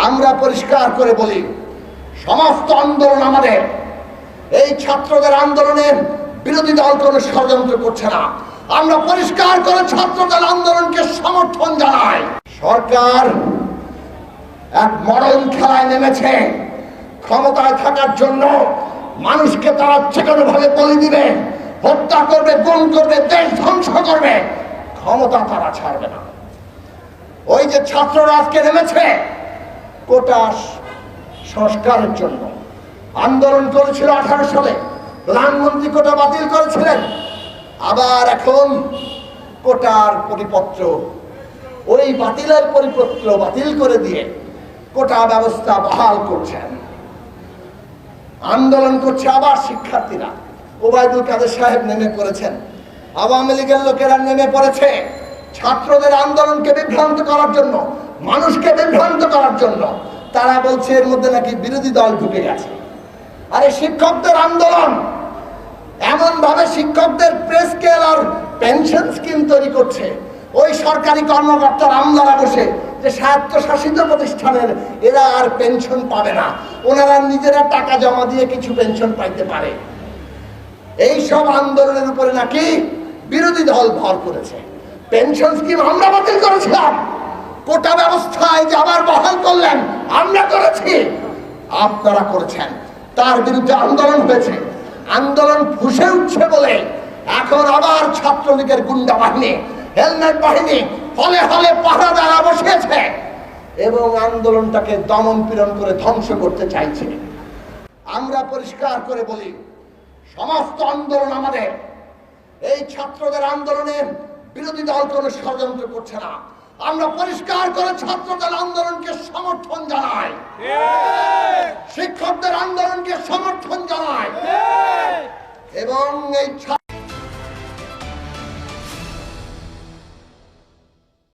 আমরা পরিষ্কার করে বলি, সমস্ত আন্দোলন আমাদের। এই ছাত্রদের আন্দোলনের বিরোধী দল কোনো ষড়যন্ত্র করছে না। আমরা পরিষ্কার করে ছাত্রদের আন্দোলনকে সমর্থন জানাই। সরকার এক মরণ খেলায় নেমেছে। ক্ষমতায় থাকার জন্য মানুষকে তারা যে কোনো ভাবে বলি দিবে, হত্যা করবে, গুম করবে, দেশ ধ্বংস করবে। ক্ষমতা তারা ছাড়বে না। ওই যে ছাত্ররা আজকে নেমেছে কোটা সংস্কারের জন্য আন্দোলন করেছিল 18 সালে, প্রধানমন্ত্রী কোটা বাতিল করেছিলেন। আবার এখন কোটার পরিপত্র, ওই বাতিলের পরিপত্র বাতিল করে দিয়ে কোটা ব্যবস্থা বহাল করছেন। আন্দোলন করছে আবার শিক্ষার্থীরা। ওবায়দুল কাদের সাহেব নেমে পড়েছেন, আওয়ামী লীগের লোকেরা নেমে পড়েছে ছাত্রদের আন্দোলনকে বিভ্রান্ত করার জন্য, মানুষকে বিভ্রান্ত করার জন্য। তারা বলছে এর মধ্যে নাকি বিরোধী দল ঢুকে গেছে। আরে শিক্ষকদের আন্দোলন এমন ভাবে শিক্ষকদের প্রে স্কেল আর পেনশন স্কিম তৈরি করছে, ওই সরকারি কর্মকর্তার আমলারা বসে যে স্বায়ত্তশাসিত প্রতিষ্ঠানের এরা আর পেনশন পাবে না, ওনারা নিজেরা টাকা জমা দিয়ে কিছু পেনশন পাইতে পারে। এই সব আন্দোলনের উপরে নাকি বিরোধী দল ভর করেছে। পেনশন স্কিম আমরা বাতিল করেছিলাম, কোটা ব্যবস্থায় যে আবার বহাল করলেন আমরা করেছি, আপনারা করেছেন। তার বিরুদ্ধে আন্দোলন হয়েছে, আন্দোলন ফুসে উঠছে বলে এখন আবার ছাত্রলীগের গুন্ডা বাহিনী, হেলমেট বাহিনী হলে হলে পাহারাদারা বসিয়েছে এবং আন্দোলনটাকে দমন পীড়ন করে ধ্বংস করতে চাইছে। আমরা পরিষ্কার করে বলি, সমস্ত আন্দোলন আমাদের। এই ছাত্রদের আন্দোলনের বিরোধী দল কোনো ষড়যন্ত্র করছে না। আমরা পরিষ্কার করে ছাত্রদের আন্দোলনকে সমর্থন জানাই, শিক্ষকদের আন্দোলনকে সমর্থন জানাই এবং এই